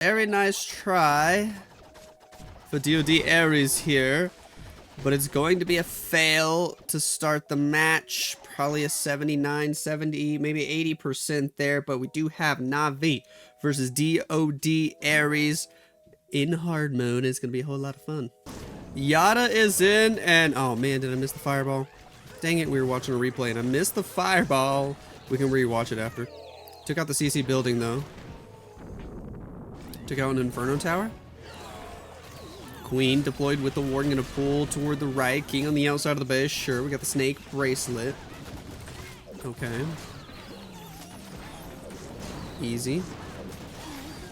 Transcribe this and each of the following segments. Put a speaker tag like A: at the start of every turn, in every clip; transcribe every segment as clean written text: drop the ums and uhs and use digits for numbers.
A: Very nice try for DoD Ares here, but it's going to be a fail to start the match. Probably a 79, 70, maybe 80% there, but we do have Na'Vi versus DoD Ares in hard mode. It's going to be a whole lot of fun. Yada is in, and oh man, did I miss the fireball? Dang it, we were watching a replay and I missed the fireball. We can rewatch it after. Took out the CC building though. Took out an Inferno Tower. Queen deployed with the Warden, gonna pull toward the right. King on the outside of the base. Sure, we got the Snake Bracelet. Okay. Easy.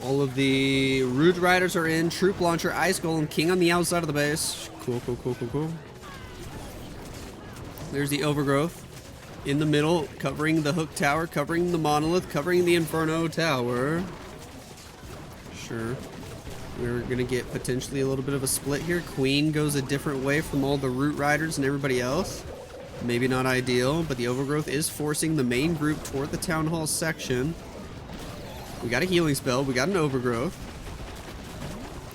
A: All of the Root Riders are in. Troop Launcher, Ice Golem, King on the outside of the base. Cool, cool, cool, cool, cool. There's the Overgrowth. In the middle, covering the Hook Tower, covering the Monolith, covering the Inferno Tower. Sure. We're going to get potentially a little bit of a split here. Queen goes a different way from all the Root Riders and everybody else. Maybe not ideal, but the Overgrowth is forcing the main group toward the Town Hall section. We got a healing spell. We got an Overgrowth.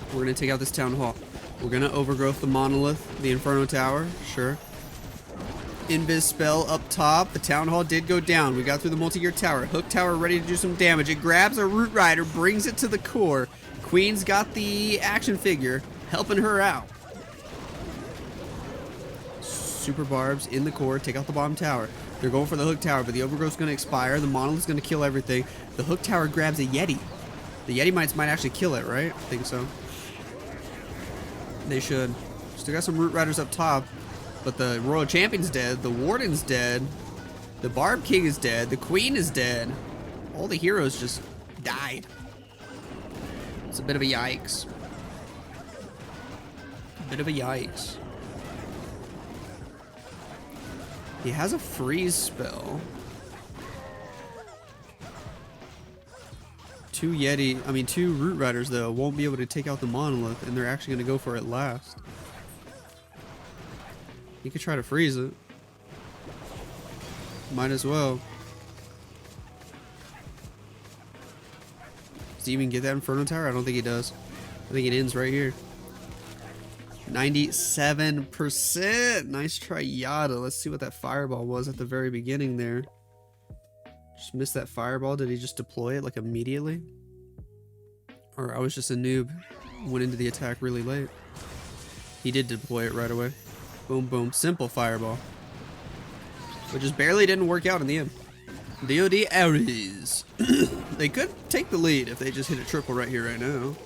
A: We're going to take out this Town Hall. We're going to Overgrowth the Monolith, the Inferno Tower. Sure. Invis spell up top. The Town Hall did go down. We got through the multi-gear tower. Hook Tower ready to do some damage. It grabs a Root Rider, brings it to the core. Queen's got the action figure, helping her out. Super Barbs in the core. Take out the bottom tower. They're going for the Hook Tower, but the Overgrowth's going to expire. The Monolith's going to kill everything. The Hook Tower grabs a Yeti. The Yeti might actually kill it, right? I think so. They should. Still got some Root Riders up top. But the Royal Champion's dead, the Warden's dead, the Barb King is dead, the Queen is dead. All the heroes just died. It's a bit of a yikes. Bit of a yikes. He has a freeze spell. Two Root Riders though won't be able to take out the Monolith, and they're actually going to go for it last. He could try to freeze it. Might as well. Does he even get that Inferno Tower? I don't think he does. I think it ends right here. 97%. Nice try, Yada. Let's see what that fireball was at the very beginning there. Just missed that fireball. Did he just deploy it like immediately? Or I was just a noob. Went into the attack really late. He did deploy it right away. Boom, boom. Simple fireball. But just barely didn't work out in the end. DoD Ares. They could take the lead if they just hit a triple right here, right now.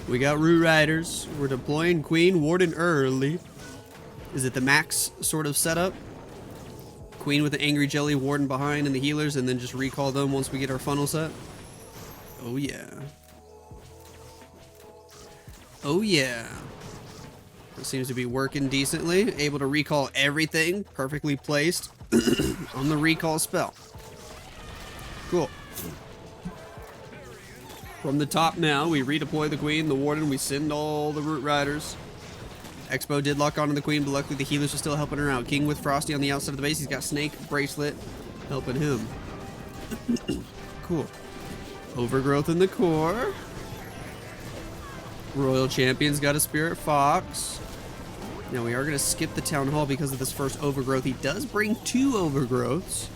A: We got Root Riders. We're deploying Queen, Warden early. Is it the max sort of setup? Queen with the Angry Jelly, Warden behind, and the healers, and then just recall them once we get our funnel set? Oh, yeah. Oh, yeah. It seems to be working decently. Able to recall everything. Perfectly placed on the recall spell. Cool. From the top now, we redeploy the Queen, the Warden. We send all the Root Riders. Expo did lock onto the Queen, but luckily the healers are still helping her out. King with Frosty on the outside of the base. He's got Snake Bracelet helping him. Cool. Overgrowth in the core. Royal Champion's got a Spirit Fox. Now we are going to skip the Town Hall because of this first Overgrowth. He does bring 2 Overgrowths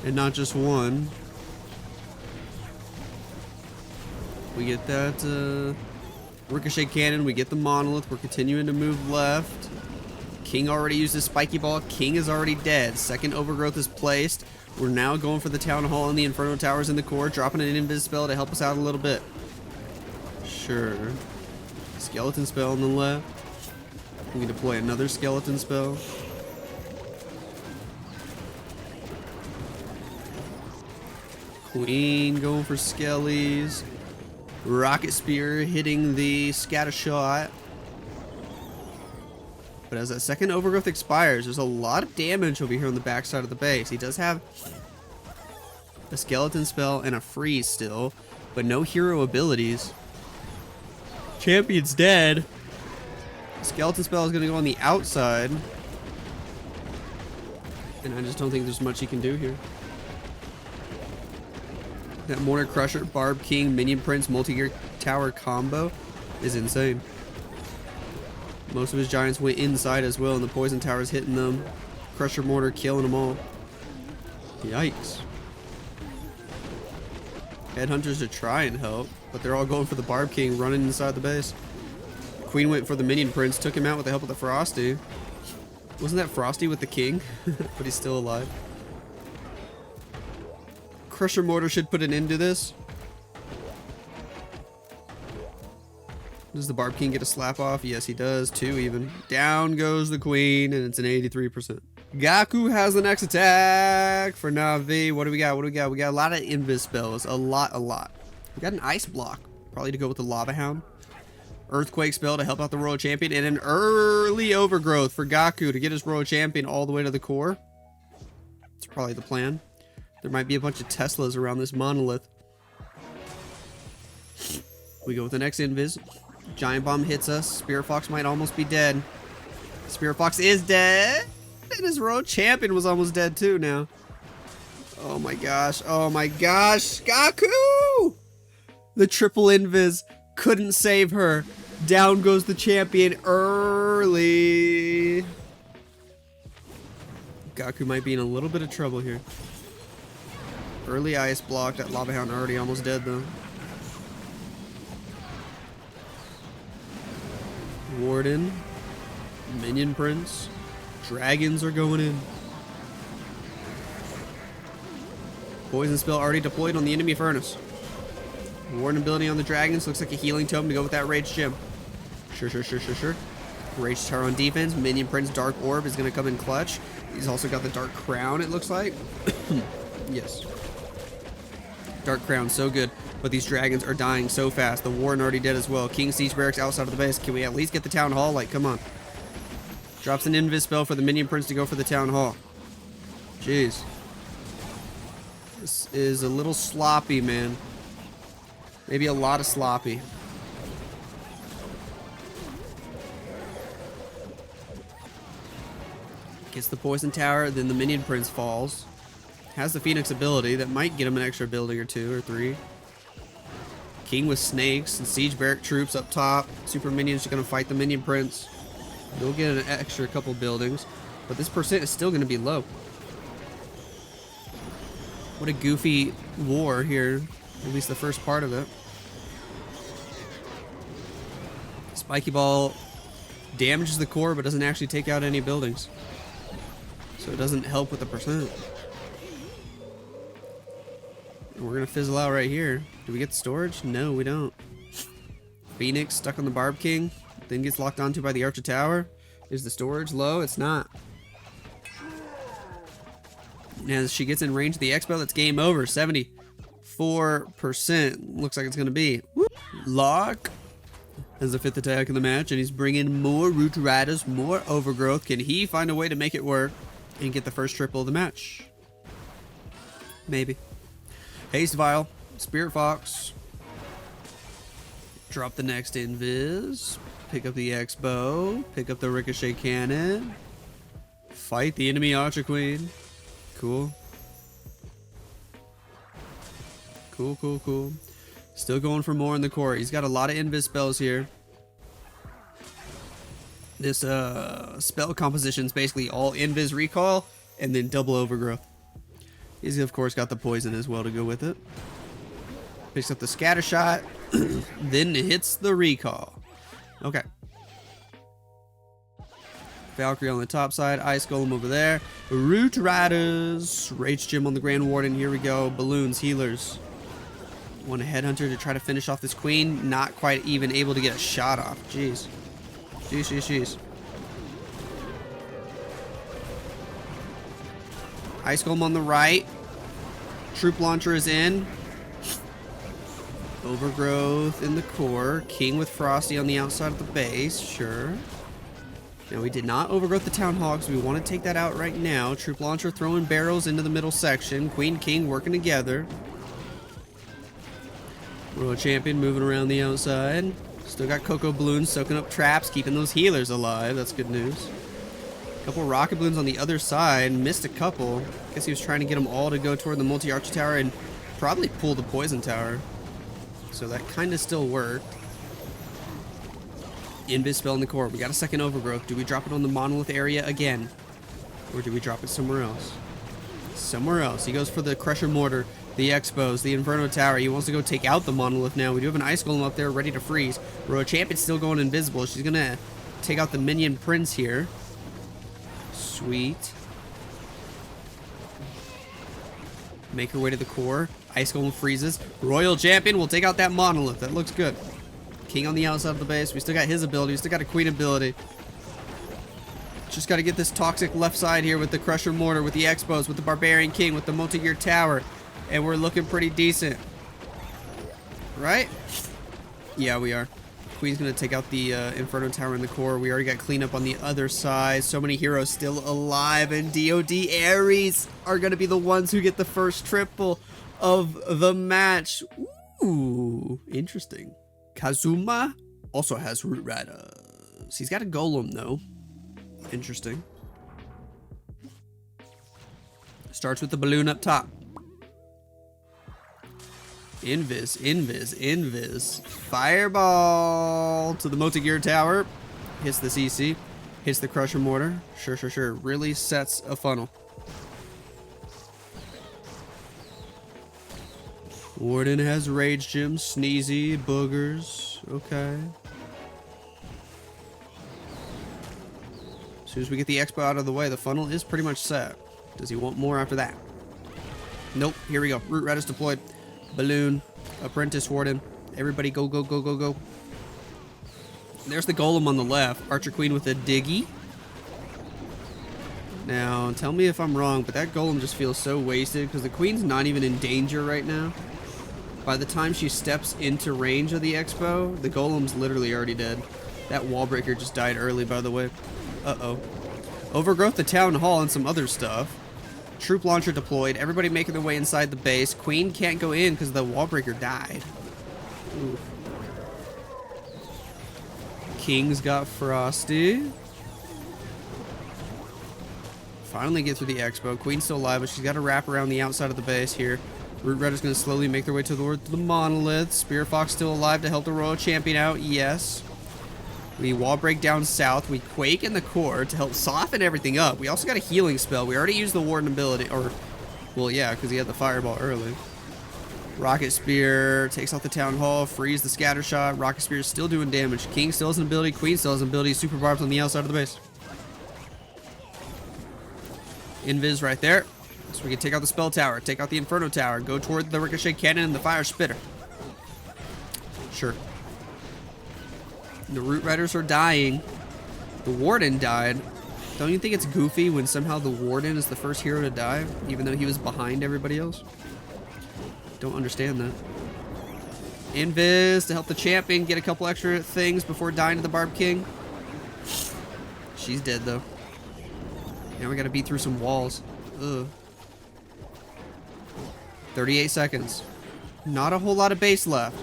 A: and not just 1. We get that Ricochet Cannon. We get the Monolith. We're continuing to move left. King already used his Spiky Ball. King is already dead. Second Overgrowth is placed. We're now going for the Town Hall and the Inferno Towers in the core, dropping an Invis spell to help us out a little bit. Sure. Skeleton spell on the left. We can deploy another skeleton spell. Queen going for skellies. Rocket Spear hitting the scatter shot. But as that second Overgrowth expires, there's a lot of damage over here on the backside of the base. He does have a skeleton spell and a freeze still, but no hero abilities. Champion's dead. Skeleton spell is going to go on the outside. And I just don't think there's much he can do here. That Mortar Crusher, Barb King, Minion Prince, multi-gear tower combo is insane. Most of his giants went inside as well, and the poison tower's hitting them. Crusher mortar killing them all. Yikes. Headhunters are trying to help, but they're all going for the Barb King running inside the base. Queen went for the Minion Prince, took him out with the help of the Frosty. Wasn't that Frosty with the king? But he's still alive. Crusher mortar should put an end to this. Does the Barb King get a slap off? Yes, he does. 2 even. Down goes the queen, and it's an 83%. Gaku has the next attack for Navi. What do we got? What do we got? We got a lot of invis spells. A lot. We got an ice block. Probably to go with the Lava Hound. Earthquake spell to help out the Royal Champion. And an early overgrowth for Gaku to get his Royal Champion all the way to the core. That's probably the plan. There might be a bunch of Teslas around this monolith. We go with the next invis. Giant Bomb hits us. Spirit Fox might almost be dead. Spirit Fox is dead. And his Royal Champion was almost dead too now. Oh my gosh. Oh my gosh. Gaku! The triple invis couldn't save her. Down goes the champion early. Gaku might be in a little bit of trouble here. Early ice block. That Lava Hound already almost dead though. Warden. Minion Prince. Dragons are going in. Poison spell already deployed on the enemy furnace. Warden ability on the dragons. Looks like a healing tome to go with that Rage Gem. Sure. Rage Tower on defense. Minion Prince Dark Orb is going to come in clutch. He's also got the Dark Crown, it looks like. Yes. Dark Crown, so good. But these dragons are dying so fast. The Warden already dead as well. King Siege Barracks outside of the base. Can we at least get the Town Hall? Like, come on. Drops an invis spell for the Minion Prince to go for the Town Hall. Jeez. This is a little sloppy, man. Maybe a lot of sloppy. Gets the Poison Tower, then the Minion Prince falls. Has the Phoenix ability that might get him an extra building or 2 or 3. King with snakes and Siege Barrack troops up top. Super Minions are going to fight the Minion Prince. You'll get an extra couple buildings, but this percent is still going to be low. What a goofy war here, at least the first part of it. Spiky Ball damages the core, but doesn't actually take out any buildings. So it doesn't help with the percent. And we're going to fizzle out right here. Do we get the storage? No, we don't. Phoenix stuck on the Barb King. Then gets locked onto by the Archer Tower. Is the storage low? It's not. And as she gets in range of the Expo, that's game over. 74% looks like it's going to be. Woo. Lock has the 5th attack of the match, and he's bringing more Root Riders, more Overgrowth. Can he find a way to make it work and get the first triple of the match? Maybe. Haste Vial, Spirit Fox. Drop the next invis. Pick up the X-Bow. Pick up the Ricochet Cannon. Fight the enemy Archer Queen. Cool. Cool. Still going for more in the core. He's got a lot of invis spells here. This spell composition is basically all invis recall and then double overgrowth. He's of course got the poison as well to go with it. Picks up the scatter shot, then hits the recall. Okay. Valkyrie on the top side, Ice Golem over there. Root Riders, Rage Gem on the Grand Warden. Here we go. Balloons, healers. Want a Headhunter to try to finish off this queen. Not quite even able to get a shot off. Jeez. Jeez. Ice Golem on the right. Troop Launcher is in. Overgrowth in the core. King with Frosty on the outside of the base. Sure. Now, we did not overgrowth the Town Hall, so we want to take that out right now. Troop Launcher throwing barrels into the middle section. Queen, King working together. Royal Champion moving around the outside. Still got Cocoa Balloons soaking up traps, keeping those healers alive. That's good news. Couple Rocket Balloons on the other side. Missed a couple. Guess he was trying to get them all to go toward the multi-archer tower and probably pull the Poison Tower. So that kind of still worked. Invis spell in the core. We got a second overgrowth. Do we drop it on the monolith area again? Or do we drop it somewhere else? Somewhere else. He goes for the Crusher Mortar, the Expos, the Inferno Tower. He wants to go take out the monolith now. We do have an Ice Golem up there ready to freeze. Royal Champion's still going invisible. She's going to take out the Minion Prince here. Sweet. Make her way to the core. Ice Golem freezes. Royal Champion will take out that monolith. That looks good. King on the outside of the base. We still got his ability. We still got a Queen ability. Just got to get this toxic left side here with the Crusher Mortar, with the Expos, with the Barbarian King, with the Multi-Gear Tower. And we're looking pretty decent. Right? Yeah, we are. Queen's going to take out the Inferno Tower in the core. We already got cleanup on the other side. So many heroes still alive. And DOD Ares are going to be the ones who get the first triple of the match. Ooh, interesting. Kazuma also has Root Riders. He's got a Golem, though. Interesting. Starts with the balloon up top. Invis, Invis, Invis. Fireball to the Multi-Gear Tower. Hits the CC. Hits the Crusher Mortar. Sure, sure, sure. Really sets a funnel. Warden has Rage Gem, Sneezy, Boogers. Okay. As soon as we get the Expo out of the way, the funnel is pretty much set. Does he want more after that? Nope. Here we go. Root Riders deployed. Balloon. Apprentice Warden. Everybody go, go, go, go, go. There's the Golem on the left. Archer Queen with a Diggy. Now, tell me if I'm wrong, but that Golem just feels so wasted because the Queen's not even in danger right now. By the time she steps into range of the Expo, the Golem's literally already dead. That wall breaker just died early, by the way. Uh-oh. Overgrowth the Town Hall and some other stuff. Troop launcher deployed. Everybody making their way inside the base. Queen can't go in because the wall breaker died. Ooh. King's got Frosty. Finally get through the Expo. Queen's still alive, but she's got to wrap around the outside of the base here. Root Riders going to slowly make their way toward the monolith. Spear Fox still alive to help the Royal Champion out. Yes. We wall break down south. We quake in the core to help soften everything up. We also got a healing spell. We already used the Warden ability. Or, well, yeah, because he had the Fireball early. Rocket Spear takes out the Town Hall. Freeze the Scatter Shot. Rocket Spear is still doing damage. King still has an ability. Queen still has an ability. Super Barbs on the outside of the base. Invis right there. So we can take out the Spell Tower. Take out the Inferno Tower. Go toward the Ricochet Cannon and the Fire Spitter. Sure. The Root Riders are dying. The Warden died. Don't you think it's goofy when somehow the Warden is the first hero to die, even though he was behind everybody else? Don't understand that. Invis to help the champion get a couple extra things before dying to the Barb King. She's dead, though. Now we gotta beat through some walls. Ugh. 38 seconds. Not a whole lot of base left.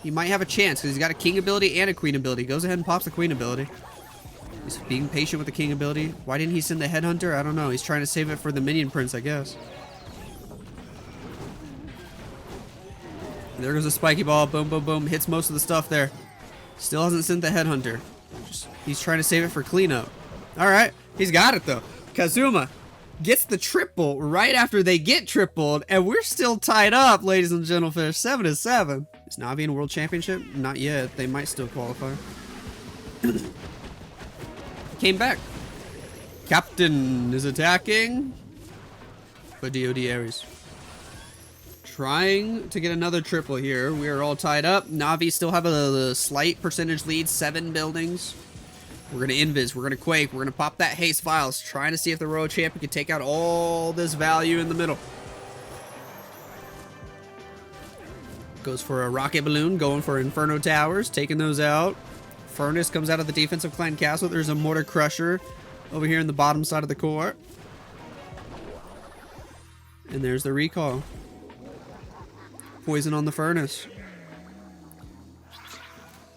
A: He might have a chance because he's got a King ability and a Queen ability. Goes ahead and pops the Queen ability. He's being patient with the King ability. Why didn't he send the Headhunter? I don't know. He's trying to save it for the Minion Prince, I guess. There goes a spiky ball. Boom, boom, boom. Hits most of the stuff there. Still hasn't sent the Headhunter. He's trying to save it for cleanup. All right. He's got it, though. Kazuma gets the triple right after they get tripled, and we're still tied up, ladies and gentlemen. 7-7. Is Navi in World Championship? Not yet. They might still qualify. Came back. Captain is attacking. But DOD Ares. Trying to get another triple here. We are all tied up. Navi still have a slight percentage lead. 7 buildings. We're going to invis. We're going to quake. We're going to pop that haste vials. Trying to see if the Royal Champion can take out all this value in the middle. Goes for a rocket balloon. Going for Inferno Towers. Taking those out. Furnace comes out of the defensive clan castle. There's a Mortar Crusher over here in the bottom side of the core. And there's the recall. Poison on the Furnace.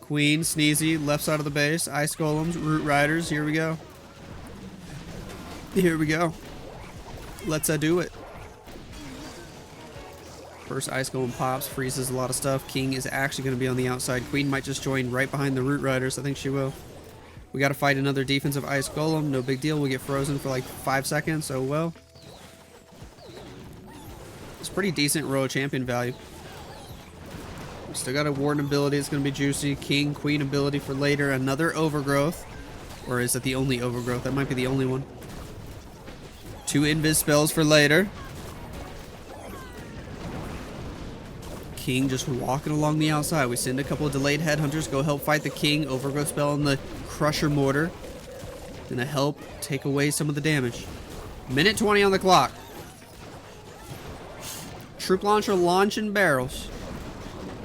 A: Queen, Sneezy, left side of the base. Ice Golems, Root Riders. Here we go. Here we go. Let's do it. First Ice Golem pops, freezes a lot of stuff. King is actually going to be on the outside. Queen might just join right behind the Root Riders. I think she will. We got to fight another defensive Ice Golem. No big deal. We'll get frozen for like 5 seconds. Oh well. It's pretty decent Royal Champion value. We still got a Warden ability. It's going to be juicy. King, Queen ability for later. Another Overgrowth. Or is it the only Overgrowth? That might be the only one. 2 Invis spells for later. King just walking along the outside. We send a couple of delayed headhunters. Go help fight the King. Overgrowth spell on the Crusher Mortar. Gonna help take away some of the damage. Minute 20 on the clock. Troop Launcher launching barrels.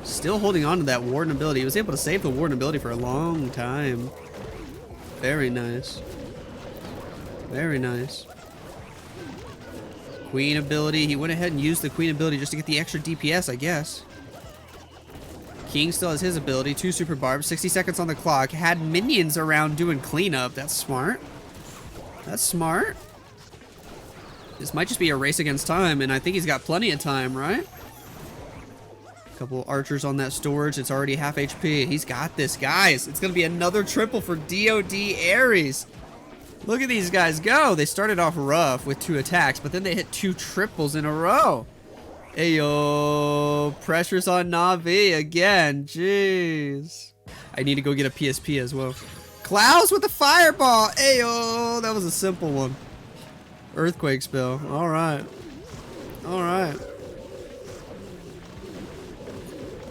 A: Still holding on to that Warden ability. He was able to save the Warden ability for a long time. Very nice. Very nice. Queen ability. He went ahead and used the Queen ability just to get the extra DPS, I guess. King still has his ability. 2 Super Barbs. 60 seconds on the clock. Had minions around doing cleanup. That's smart. That's smart. This might just be a race against time, and I think he's got plenty of time, right? Couple archers on that storage. It's already half HP. He's got this, guys. It's going to be another triple for DOD Ares. Look at these guys go. They started off rough with 2 attacks, but then they hit 2 triples in a row. Ayo, pressure's on Na'Vi again. Jeez. I need to go get a PSP as well. Klaus with the fireball. Ayo, that was a simple one. Earthquake spell. All right. All right.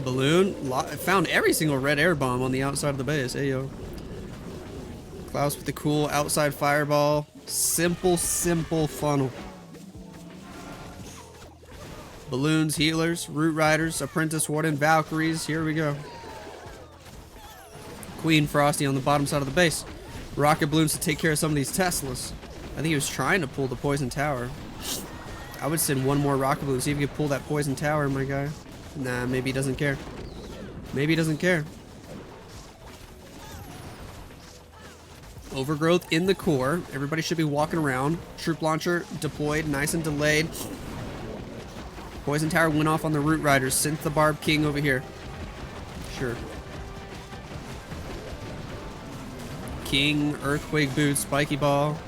A: Balloon. Found every single red air bomb on the outside of the base. Ayo. Klaus with the cool outside fireball. Simple, simple funnel. Balloons, healers, Root Riders, Apprentice Warden, Valkyries. Here we go. Queen Frosty on the bottom side of the base. Rocket balloons to take care of some of these Teslas. I think he was trying to pull the Poison Tower. I would send 1 more rocket balloon. See if you can pull that Poison Tower, my guy. Nah, maybe he doesn't care. Maybe he doesn't care. Overgrowth in the core. Everybody should be walking around. Troop Launcher deployed, nice and delayed. Poison Tower went off on the Root Riders. Sent the Barb King over here. Sure. King, Earthquake Boots, Spiky Ball.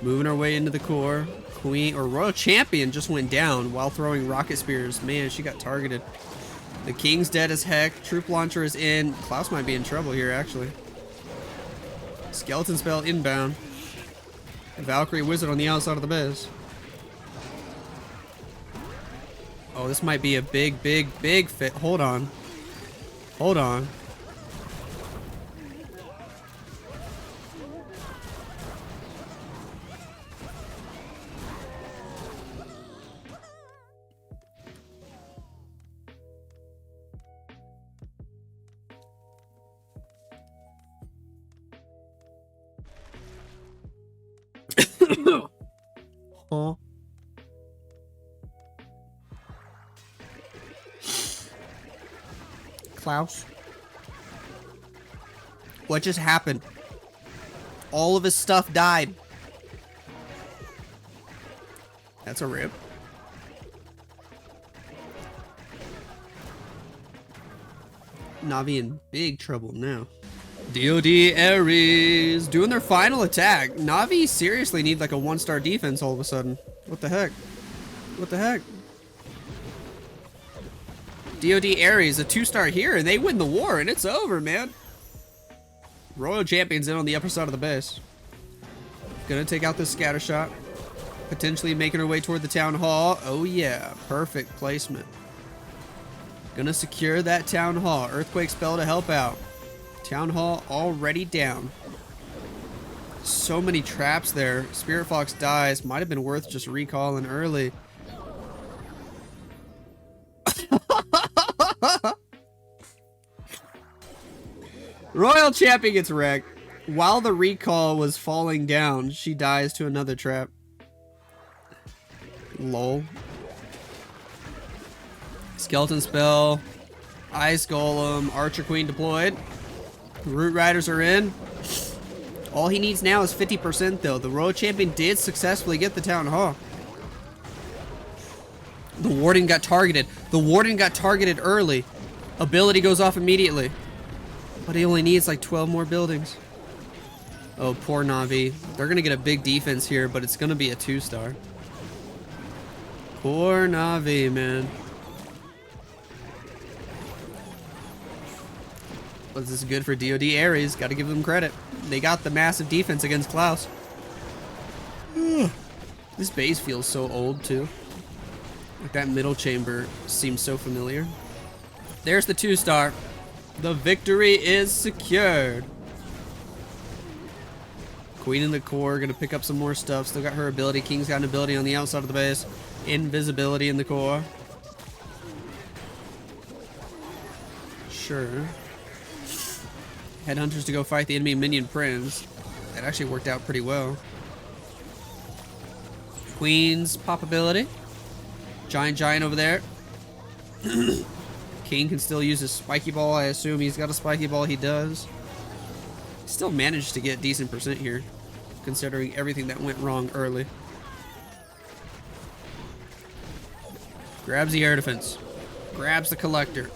A: Moving our way into the core. Queen, or Royal Champion just went down while throwing Rocket Spears. Man, she got targeted. The King's dead as heck. Troop Launcher is in. Klaus might be in trouble here, actually. Skeleton spell inbound. Valkyrie Wizard on the outside of the base. Oh, this might be a big, big, big fit. Hold on. Hold on. Huh? Klaus? What just happened? All of his stuff died. That's a rip. Na'Vi in big trouble now. DOD Ares doing their final attack. Na'Vi seriously need like a 1-star defense all of a sudden. What the heck? What the heck? DOD Ares, a 2-star here, and they win the war, and it's over, man. Royal Champions in on the upper side of the base. Gonna take out this scatter shot. Potentially making her way toward the Town Hall. Oh yeah, perfect placement. Gonna secure that Town Hall. Earthquake spell to help out. Town Hall already down. So many traps there. Spirit Fox dies. Might have been worth just recalling early. Royal Champion gets wrecked. While the recall was falling down, she dies to another trap. Lol. Skeleton spell. Ice Golem. Archer Queen deployed. Root Riders are in. All he needs now is 50% though. The Royal Champion did successfully get the Town Hall. The Warden got targeted. The Warden got targeted early. Ability goes off immediately. But he only needs like 12 more buildings. Oh, poor Na'Vi. They're going to get a big defense here, but it's going to be a 2-star. Poor Na'Vi, man. But this is good for DoD Ares. Got to give them credit. They got the massive defense against Klaus. This base feels so old, too. Like that middle chamber seems so familiar. There's the 2-star. The victory is secured. Queen in the core, gonna pick up some more stuff. Still got her ability. King's got an ability on the outside of the base. Invisibility in the core. Sure. Headhunters to go fight the enemy minion prince. That actually worked out pretty well. Queen's pop ability. Giant over there. King can still use his spiky ball. I assume he's got a spiky ball. He does. Still managed to get decent percent here, considering everything that went wrong early. Grabs the air defense. Grabs the collector.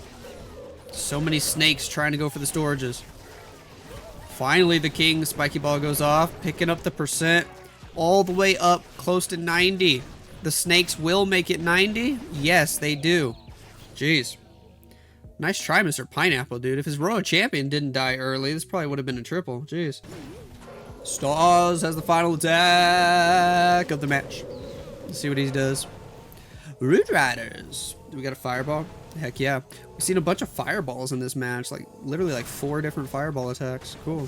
A: So many snakes trying to go for the storages. Finally, the King spiky ball goes off, picking up the percent all the way up close to 90. The snakes will make it 90. Yes, they do. Jeez. Nice try, Mr. Pineapple, dude. If his Royal Champion didn't die early, this probably would have been a triple. Jeez. Stars has the final attack of the match. Let's see what he does. Root Riders. Do we got a fireball? Heck yeah. We've seen a bunch of fireballs in this match. Like, literally like 4 different fireball attacks. Cool.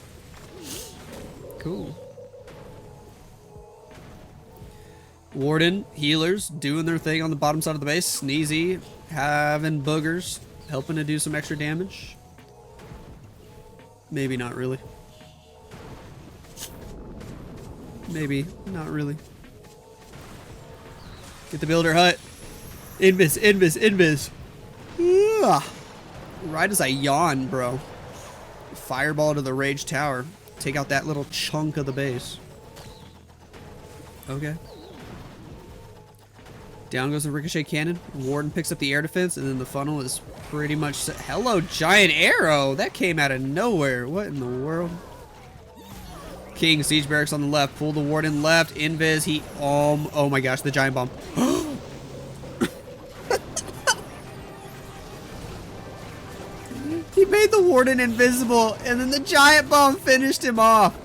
A: Cool. Warden, healers, doing their thing on the bottom side of the base. Sneezy, having boogers, helping to do some extra damage. Maybe not really. Maybe not really. Get the builder hut. Invis. Ugh. Right as I yawn, bro. Fireball to the Rage Tower. Take out that little chunk of the base. Okay. Down goes the Ricochet Cannon. Warden picks up the air defense, and then the funnel is pretty much set. Hello, Giant Arrow! That came out of nowhere. What in the world? King, Siege Barracks on the left. Pull the Warden left. Invis, he... oh my gosh, the Giant Bomb. He made the Warden invisible, and then the Giant Bomb finished him off.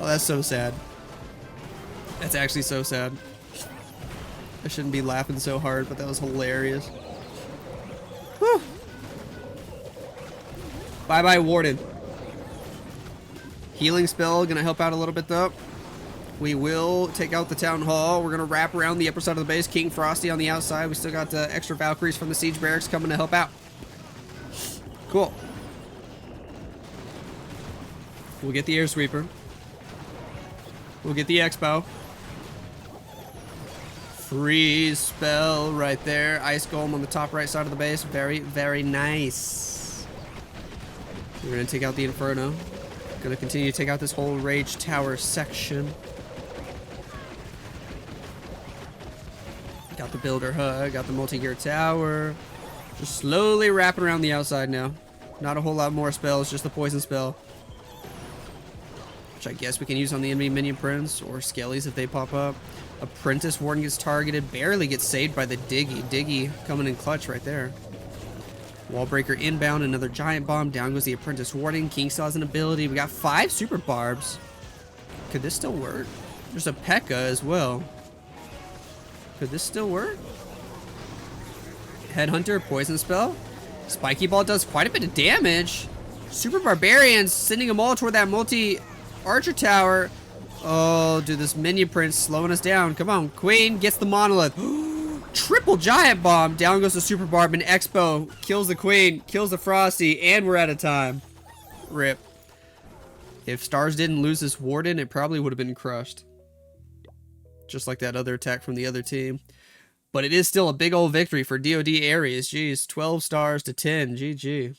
A: Oh, that's so sad. That's actually so sad. I shouldn't be laughing so hard, but that was hilarious. Whew. Bye-bye, Warden. Healing spell, gonna help out a little bit, though. We will take out the Town Hall. We're gonna wrap around the upper side of the base. King Frosty on the outside. We still got extra Valkyries from the Siege Barracks coming to help out. Cool. We'll get the Air Sweeper. We'll get the Expo. Freeze spell right there. Ice Golem on the top right side of the base. Very, very nice. We're going to take out the Inferno. Going to continue to take out this whole Rage Tower section. Got the Builder Hut. Got the Multi-Gear Tower. Just slowly wrapping around the outside now. Not a whole lot more spells. Just the Poison spell. Which I guess we can use on the enemy minion prince. Or Skellies if they pop up. Apprentice Warden gets targeted, barely gets saved by the Diggy. Diggy coming in clutch right there. Wallbreaker inbound, another Giant Bomb. Down goes the Apprentice Warden. King still has an ability. We got 5 Super Barbs. Could this still work? There's a P.E.K.K.A. as well. Could this still work? Headhunter, Poison Spell. Spiky Ball does quite a bit of damage. Super Barbarians sending them all toward that multi-archer tower. Oh, dude, this minion prince slowing us down. Come on, Queen gets the monolith. Triple Giant Bomb. Down goes the Super Barb, and Expo kills the Queen, kills the Frosty, and we're out of time. Rip. If Stars didn't lose this Warden, it probably would have been crushed. Just like that other attack from the other team. But it is still a big old victory for DoD Ares. Jeez, 12 stars to 10. GG.